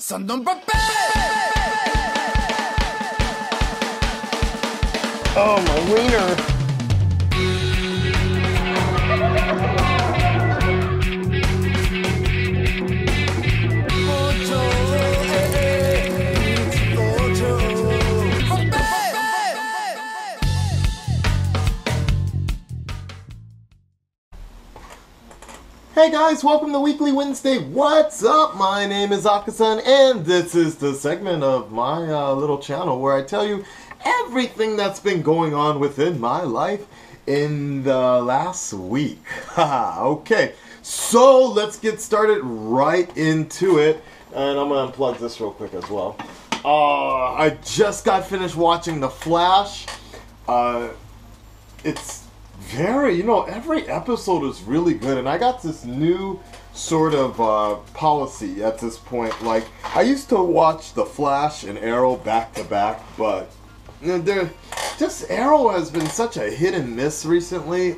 Son d'un papel! Oh, my wiener. Hey guys, welcome to Weekly Wednesday. What's up? My name is Akasan, and this is the segment of my little channel where I tell you everything that's been going on within my life in the last week. Okay, so let's get started right into it. And I'm going to unplug this real quick as well. I just got finished watching The Flash. It's very, every episode is really good, and I got this new sort of policy at this point. Like, I used to watch The Flash and Arrow back to back, but Arrow has been such a hit and miss recently,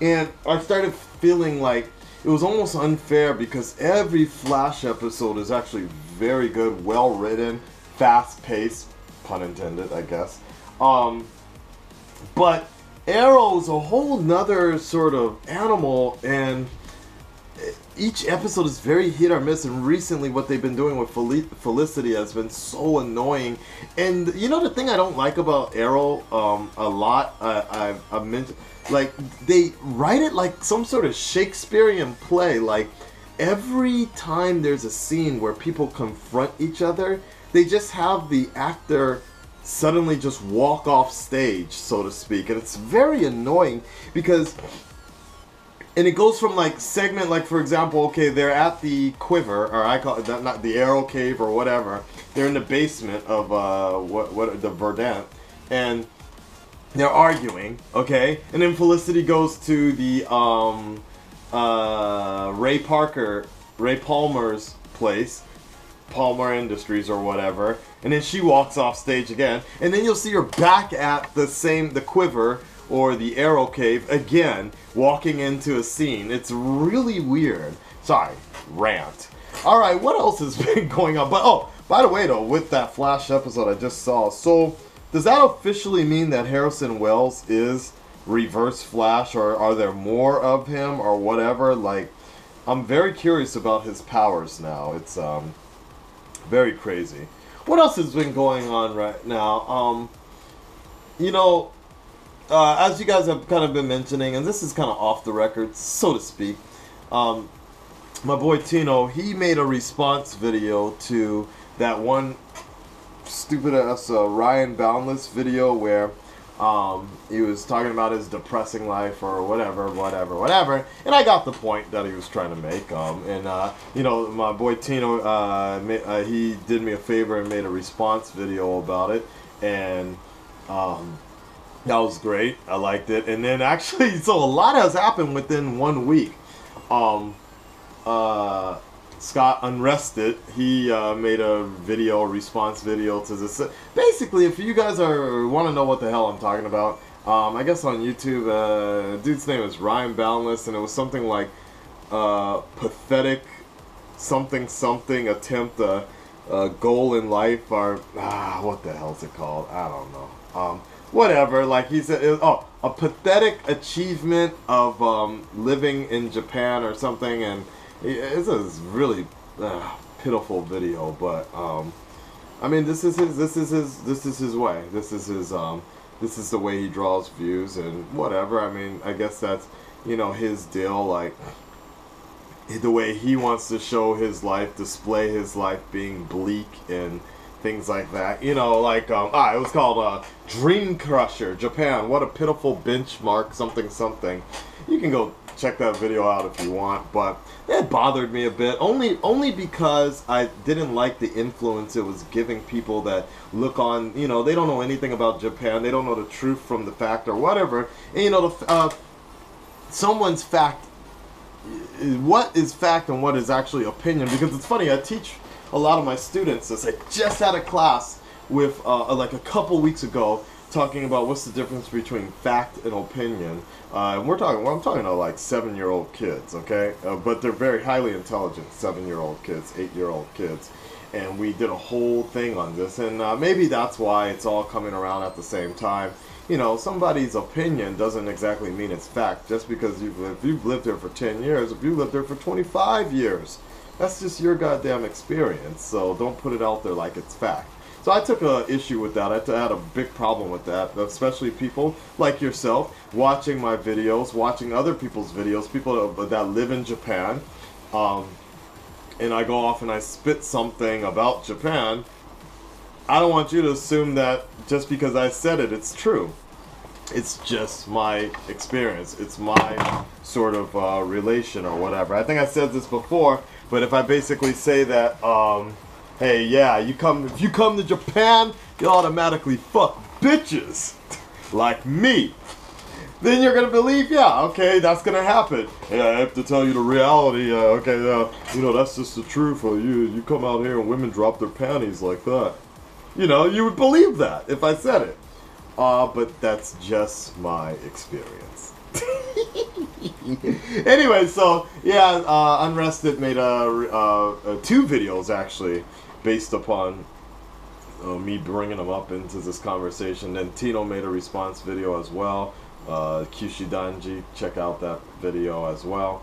and I started feeling like it was almost unfair because every Flash episode is actually very good, well written, fast paced, pun intended, I guess. But Arrow's a whole nother sort of animal, and each episode is very hit or miss, and recently what they've been doing with Felicity has been so annoying. And the thing I don't like about Arrow a lot, I've mentioned, like, they write it like some sort of Shakespearean play. Like, every time there's a scene where people confront each other, they just have the actor suddenly just walk off stage, so to speak, and it's very annoying because, and it goes from like segment, like for example, okay, they're at the Quiver, or I call it not the Arrow Cave or whatever. They're in the basement of what the Verdant, and they're arguing, okay, and then Felicity goes to the Ray Palmer's place, Palmer Industries or whatever, and then she walks off stage again, and then you'll see her back at the Quiver or the Arrow Cave again, walking into a scene. It's really weird. Sorry, rant. Alright, what else has been going on? But oh, by the way though, with that Flash episode I just saw, so does that officially mean that Harrison Wells is Reverse Flash, or are there more of him or whatever? Like, I'm very curious about his powers now. It's very crazy. What else has been going on right now? As you guys have kind of been mentioning, and this is kind of off the record, so to speak, my boy Tino, he made a response video to that one stupid-ass Ryan Boundless video where he was talking about his depressing life or whatever, and I got the point that he was trying to make. My boy Tino, he did me a favor and made a response video about it, and that was great. I liked it. And then actually, so a lot has happened within 1 week. Scott Unrested, he made a response video to this. Basically, if you guys want to know what the hell I'm talking about, I guess on YouTube, dude's name is Ryan Boundless, and it was something like pathetic something attempt a goal in life, or what the hell's it called? I don't know. Whatever. Like he said, a pathetic achievement of living in Japan or something, and it's a really pitiful video, but I mean, this is his way. This is the way he draws views and whatever. I mean, I guess that's his deal. Like, the way he wants to show his life, display his life being bleak and things like that. It was called Dream Crusher Japan. What a pitiful benchmark. Something. You can go check that video out if you want, but that bothered me a bit, only because I didn't like the influence it was giving people that look on, they don't know anything about Japan, they don't know the truth from the fact or whatever, and someone's fact, what is fact and what is actually opinion, because it's funny, I teach a lot of my students this. I just had a class with, like a couple weeks ago, talking about what's the difference between fact and opinion. And I'm talking about like 7-year-old kids, okay? But they're very highly intelligent 7-year-old kids, 8-year-old kids. And we did a whole thing on this, and maybe that's why it's all coming around at the same time. You know, somebody's opinion doesn't exactly mean it's fact. Just because if you've lived there for 10 years, if you lived there for 25 years, that's just your goddamn experience. So don't put it out there like it's fact. So I took an issue with that. I had a big problem with that, especially people like yourself watching my videos, watching other people's videos, people that live in Japan, and I go off and I spit something about Japan. I don't want you to assume that just because I said it, it's true. It's just my experience. It's my sort of relation or whatever. I think I said this before, but if I basically say that, hey, yeah, if you come to Japan, you automatically fuck bitches like me. Then you're gonna believe, yeah, okay, that's gonna happen. Yeah, I have to tell you the reality. Okay, you know, that's just the truth. You come out here and women drop their panties like that. You know, you would believe that if I said it. But that's just my experience. Anyway, so yeah, Unrested made 2 videos actually based upon me bringing them up into this conversation. Then Tino made a response video as well. Kyushidanji, check out that video as well.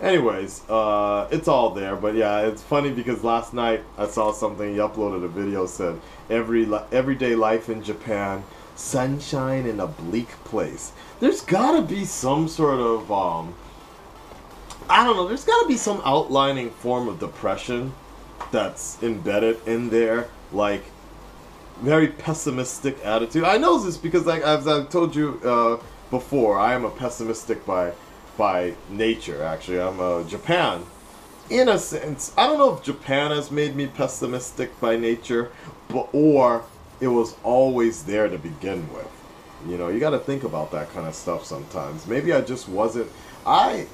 Anyways, it's all there, but yeah, it's funny because last night I saw something, he uploaded a video, said everyday life in Japan, sunshine in a bleak place. There's gotta be some sort of I don't know, there's gotta be some outlining form of depression that's embedded in there, like very pessimistic attitude. I know this because, like, as I've told you before, I am a pessimistic by nature. Actually, I'm Japan, in a sense. I don't know if Japan has made me pessimistic by nature, or it was always there to begin with. You know, you got to think about that kind of stuff sometimes. Maybe I just wasn't. I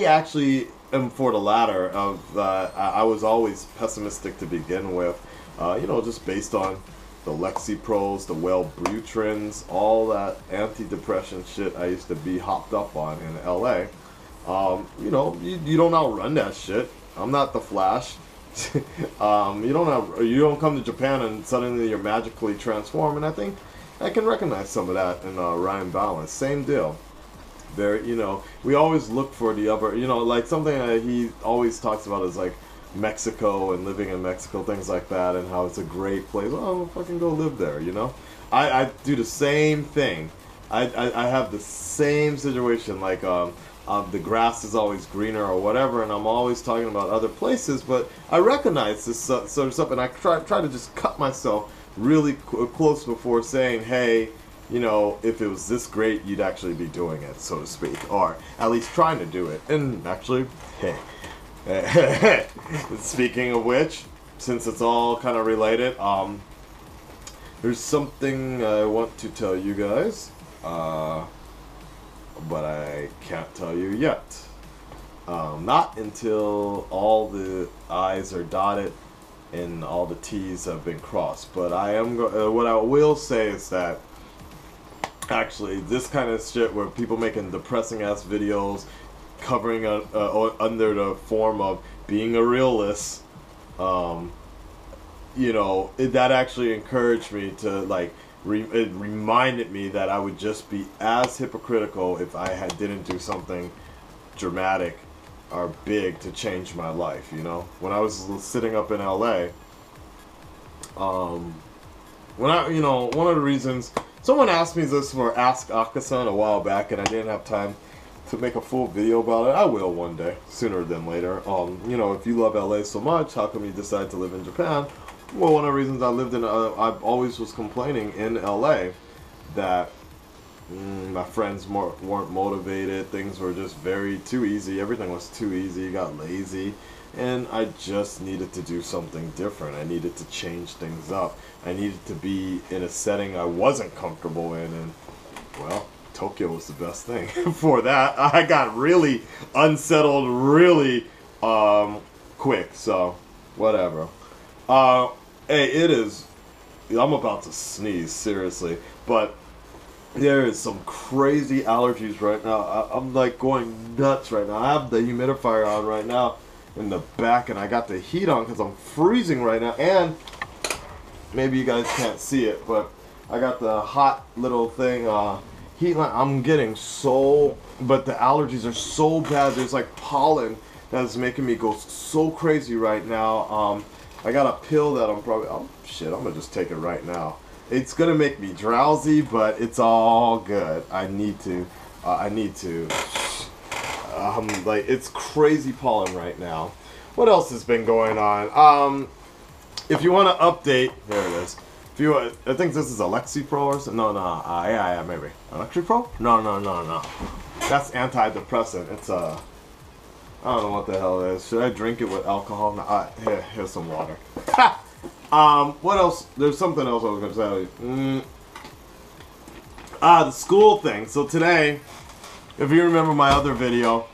actually am for the latter. Of I was always pessimistic to begin with. You know, just based on the Lexapros, the Wellbutrins, all that anti-depression shit I used to be hopped up on in LA. You know, you don't outrun that shit. I'm not the Flash. You don't come to Japan and suddenly you're magically transformed. And I think I can recognize some of that in Ryan Balance. Same deal. Very, you know, we always look for the other. You know, like something that he always talks about is like Mexico and living in Mexico, things like that, and how it's a great place. Well, I'll fucking go live there, you know? I do the same thing. I have the same situation, like the grass is always greener or whatever, and I'm always talking about other places, but I recognize this sort of stuff, and I try to just cut myself really close before saying, hey, you know, if it was this great, you'd actually be doing it, so to speak, or at least trying to do it, and actually, hey. Speaking of which, since it's all kind of related, there's something I want to tell you guys, but I can't tell you yet. Not until all the I's are dotted and all the T's have been crossed. But I am what I will say is that actually this kind of shit where people making depressing ass videos covering under the form of being a realist, you know, that actually encouraged me to, like, it reminded me that I would just be as hypocritical if I didn't do something dramatic or big to change my life, you know? When I was sitting up in LA, you know, one of the reasons, someone asked me this for Ask Akasan a while back, and I didn't have time to make a full video about it. I will one day, sooner than later. You know, if you love LA so much, how come you decide to live in Japan? Well, one of the reasons I lived in, I always was complaining in LA that my friends weren't motivated. Things were just too easy. Everything was too easy. Got lazy. And I just needed to do something different. I needed to change things up. I needed to be in a setting I wasn't comfortable in, and, well, Tokyo was the best thing for that. I got really unsettled really quick, so whatever. Hey, it is I'm about to sneeze, seriously. But there is some crazy allergies right now. I'm like going nuts right now. I have the humidifier on right now in the back, and I got the heat on because I'm freezing right now. And maybe you guys can't see it, but I got the hot little thing, heat lamp. I'm getting so, but the allergies are so bad. There's like pollen that's making me go so crazy right now. I got a pill that I'm probably, oh shit, I'm gonna just take it right now. It's gonna make me drowsy, but it's all good. I need to. Like, it's crazy pollen right now. What else has been going on? If you want to update, there it is. If you, I think this is Alexi Pro or something. No, yeah, maybe Alexi Pro. No. That's antidepressant. It's I don't know what the hell it is. Should I drink it with alcohol? No, here's some water. What else? There's something else I was gonna tell you. The school thing. So today, if you remember my other video,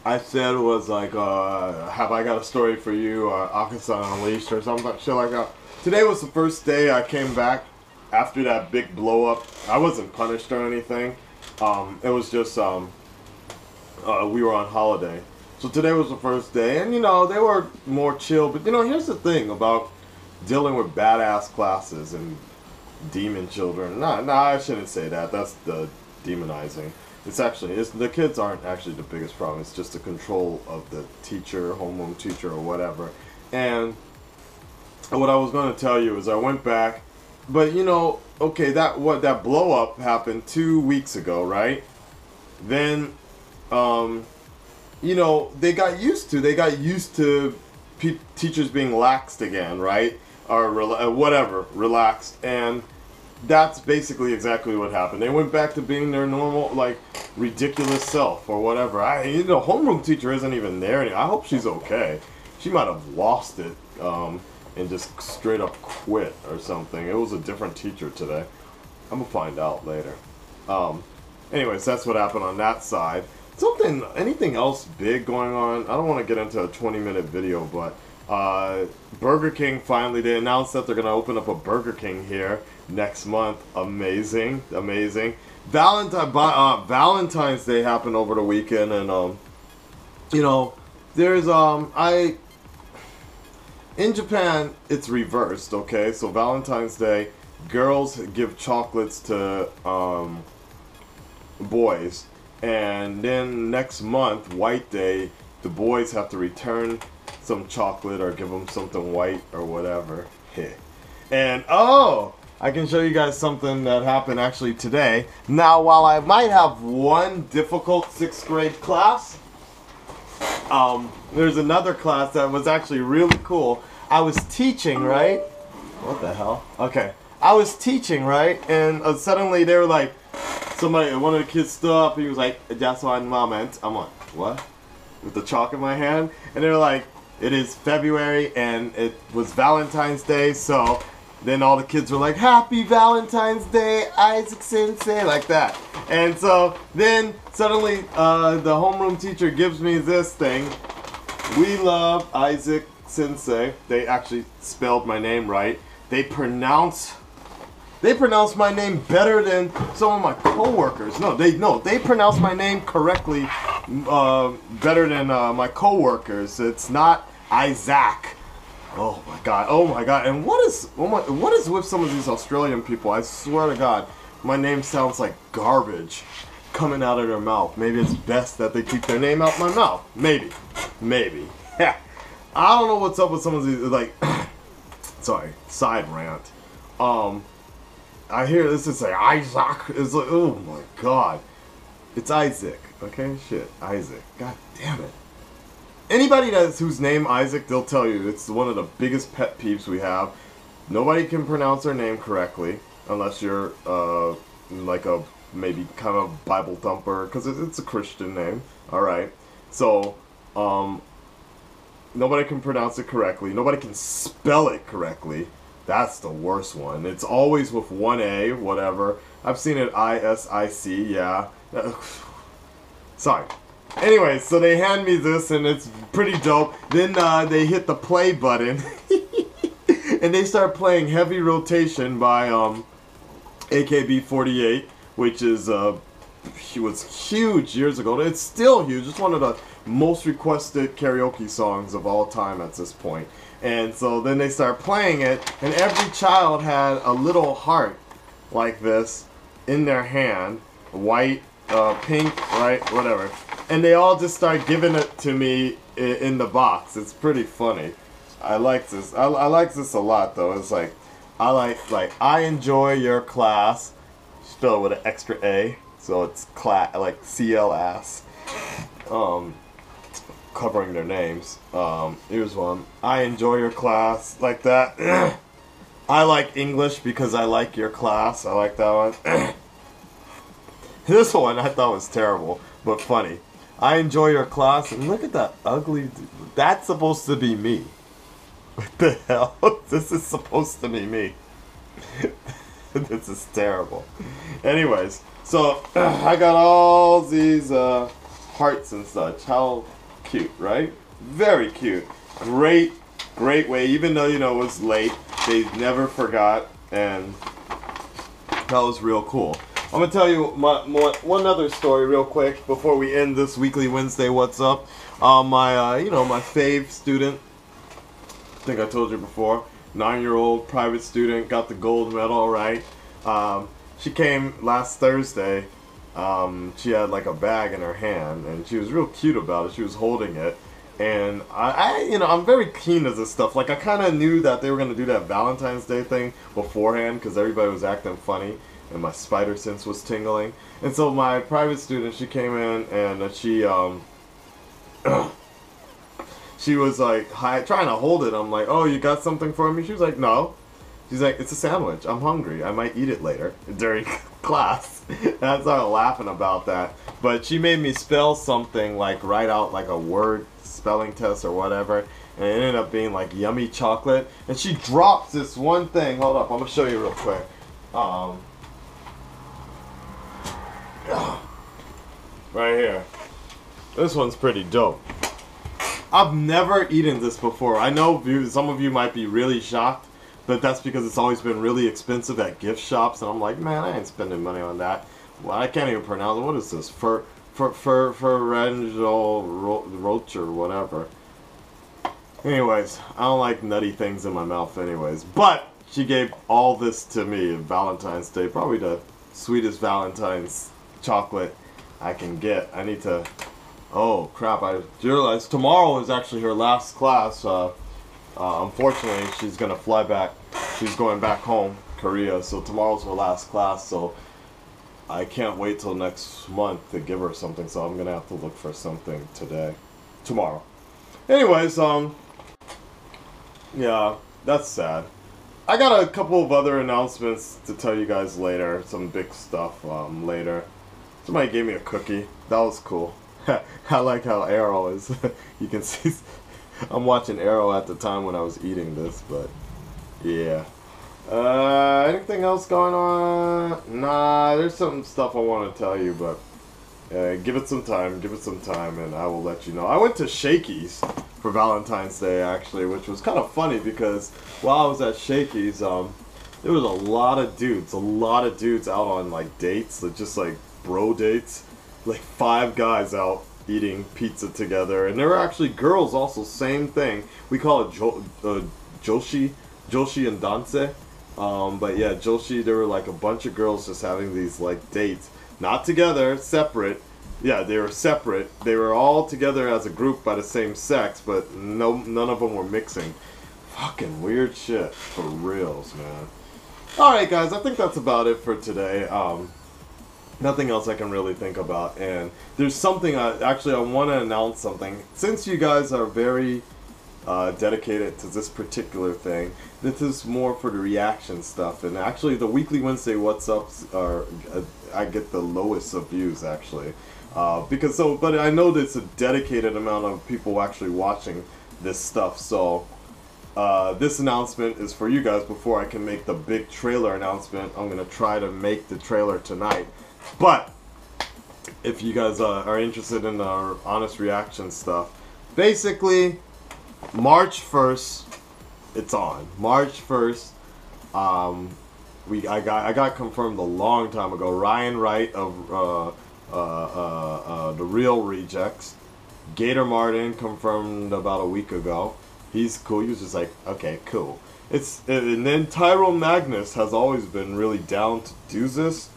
I said it was like, have I got a story for you, or Arkansas Unleashed, or something, shit like that. Today was the first day I came back after that big blow up. I wasn't punished or anything. It was just, we were on holiday. So today was the first day, and you know, they were more chill, but you know, here's the thing about dealing with badass classes and demon children. Nah, I shouldn't say that. That's the demonizing. It's actually, the kids aren't actually the biggest problem. It's just the control of the teacher, homeroom teacher, or whatever. And what I was going to tell you is I went back, but you know, okay, that blow up happened 2 weeks ago, right? Then, you know, they got used to teachers being laxed again, right? Or whatever, relaxed, and that's basically exactly what happened. They went back to being their normal, like, ridiculous self or whatever. You know, homeroom teacher isn't even there anymore. I hope she's okay. She might have lost it and just straight up quit or something. It was a different teacher today. I'm gonna find out later. Anyways, that's what happened on that side. Anything else big going on? I don't want to get into a 20-minute video, but Burger King finally, they announced that they're gonna open up a Burger King here next month. Amazing. Valentine's Day happened over the weekend, and you know, there's in Japan it's reversed. Okay, so Valentine's Day, girls give chocolates to boys, and then next month, White Day, the boys have to return some chocolate or give them something white or whatever. And I can show you guys something that happened actually today. Now, while I might have one difficult 6th grade class, there's another class that was actually really cool. I was teaching, right? What the hell? Okay. I was teaching, right? And suddenly they were like, one of the kids stood up, he was like, "Just one moment." I'm like, what? With the chalk in my hand? And they were like, "It is February and it was Valentine's Day, so..." Then all the kids were like, "Happy Valentine's Day, Isaac Sensei," like that. And so then suddenly the homeroom teacher gives me this thing. "We love Isaac Sensei." They actually spelled my name right. They pronounce my name better than some of my coworkers. They pronounce my name correctly better than my coworkers. It's not Isaac. Oh my god. And what is with some of these Australian people? I swear to God, my name sounds like garbage coming out of their mouth. Maybe it's best that they keep their name out my mouth. Maybe. Yeah. I don't know what's up with some of these, like, sorry, side rant. I hear this is like Isaac. It's like, oh my god. It's Isaac, okay? Shit, Isaac. God damn it. Anybody whose name Isaac, they'll tell you it's one of the biggest pet peeves we have. Nobody can pronounce their name correctly unless you're like a maybe kind of Bible thumper, because it's a Christian name. All right, so nobody can pronounce it correctly. Nobody can spell it correctly. That's the worst one. It's always with one A, whatever. I've seen it ISIC, yeah. Sorry. Anyway, so they hand me this, and it's pretty dope. Then they hit the play button. And they start playing Heavy Rotation by AKB48, which is he was huge years ago. It's still huge. It's one of the most requested karaoke songs of all time at this point. And so then they start playing it, and every child had a little heart like this in their hand, white, pink, right, whatever. And they all just start giving it to me in the box. It's pretty funny. I like this. I like this a lot, though. It's like, I enjoy your class, spelled with an extra A, so it's like CLS, covering their names. Here's one. I enjoy your class, like that. I like English because I like your class. I like that one. This one I thought was terrible, but funny. I enjoy your class, and look at that ugly. That's supposed to be me. What the hell? This is supposed to be me. This is terrible. Anyways, so I got all these hearts and such. How cute, right? Very cute. Great way. Even though, you know, it was late, they never forgot, and that was real cool. I'm gonna tell you one other story real quick before we end this weekly Wednesday What's Up. My my fave student, I think I told you before, 9-year-old private student, got the gold medal, right? She came last Thursday. She had like a bag in her hand, and she was real cute about it. She was holding it, and I'm very keen to this stuff. Like, I kind of knew that they were gonna do that Valentine's Day thing beforehand because everybody was acting funny, and my spider sense was tingling. And so my private student, she came in, and she was like trying to hold it. I'm like, oh, you got something for me? She was like, no. She's like, it's a sandwich. I'm hungry. I might eat it later during class. And I started laughing about that. But she made me spell something, like write out like a word spelling test or whatever. And it ended up being like yummy chocolate. And she drops this one thing. Hold up. I'm going to show you real quick. Right here. This one's pretty dope. I've never eaten this before. I know some of you might be really shocked, but that's because it's always been really expensive at gift shops, and I'm like, man, I ain't spending money on that. Well, I can't even pronounce it. What is this? Roach or whatever. Anyways, I don't like nutty things in my mouth anyways. But she gave all this to me on Valentine's Day. Probably the sweetest Valentine's chocolate I can get. I need to... Oh, crap. I realized tomorrow is actually her last class. Unfortunately, she's going to fly back. She's going back home, Korea. So tomorrow's her last class. So I can't wait till next month to give her something. So I'm going to have to look for something tomorrow. Anyways, yeah, that's sad. I got a couple of other announcements to tell you guys later. Some big stuff later. Somebody gave me a cookie. That was cool. I like how Arrow is. You can see I'm watching Arrow at the time when I was eating this, but yeah. Anything else going on? Nah, there's some stuff I want to tell you, but give it some time, and I will let you know. I went to Shakey's for Valentine's Day, actually, which was kind of funny because while I was at Shakey's, there was a lot of dudes out on like dates, just like bro dates. Like 5 guys out eating pizza together, and there were actually girls also, same thing. We call it Joshi and Danse. But yeah, Joshi, there were like a bunch of girls just having these like dates, not together, separate. Yeah, they were separate. They were all together as a group by the same sex, but none of them were mixing. Fucking weird shit, for reals, man. Alright guys, I think that's about it for today. Nothing else I can really think about, and there's something I want to announce something. Since you guys are very dedicated to this particular thing, this is more for the reaction stuff, and actually the weekly Wednesday What's Ups are I get the lowest of views actually, but I know there's a dedicated amount of people actually watching this stuff, so this announcement is for you guys. Before I can make the big trailer announcement, I'm gonna try to make the trailer tonight. But if you guys are interested in our honest reaction stuff, basically March 1st, it's on March 1st. I got confirmed a long time ago. Ryan Wright of The Real Rejects. Gator Martin confirmed about a week ago. He's cool. He was just like, okay, cool. And then Tyrone Magnus has always been really down to do this,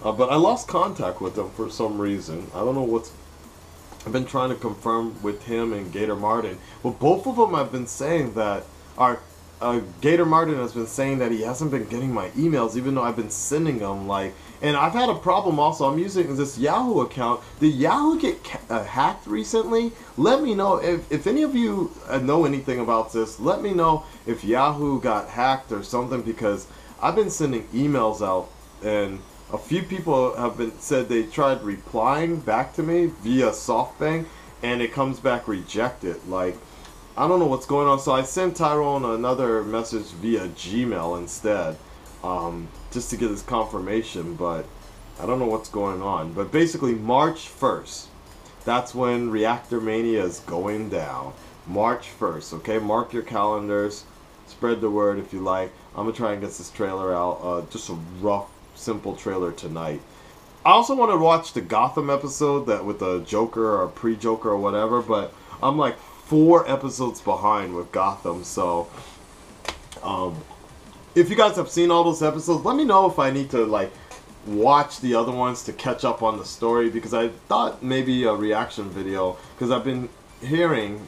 but I lost contact with him for some reason. I don't know what's. I've been trying to confirm with him and Gator Martin. Well, both of them have been saying that Gator Martin has been saying that he hasn't been getting my emails, even though I've been sending them, like, and I've had a problem also. I'm using this Yahoo account. Did Yahoo get hacked recently? Let me know if any of you know anything about this. Let me know if Yahoo got hacked or something, because I've been sending emails out, and a few people have said they tried replying back to me via SoftBank, and it comes back rejected. Like, I don't know what's going on. So I sent Tyrone another message via Gmail instead, just to get his confirmation, but I don't know what's going on. But basically March 1st, that's when Reactor Mania is going down. March 1st, okay? Mark your calendars. Spread the word if you like. I'm going to try and get this trailer out. Just a rough, simple trailer tonight. I also want to watch the Gotham episode that with the Joker or pre-Joker or whatever, but I'm like 4 episodes behind with Gotham, so if you guys have seen all those episodes, let me know if I need to like watch the other ones to catch up on the story, because I thought maybe a reaction video, because I've been hearing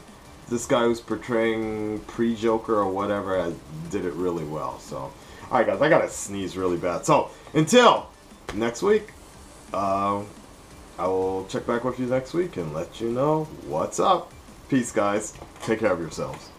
this guy who's portraying pre-Joker or whatever did it really well. So alright guys, I gotta sneeze really bad. So until next week, I will check back with you next week and let you know what's up. Peace, guys. Take care of yourselves.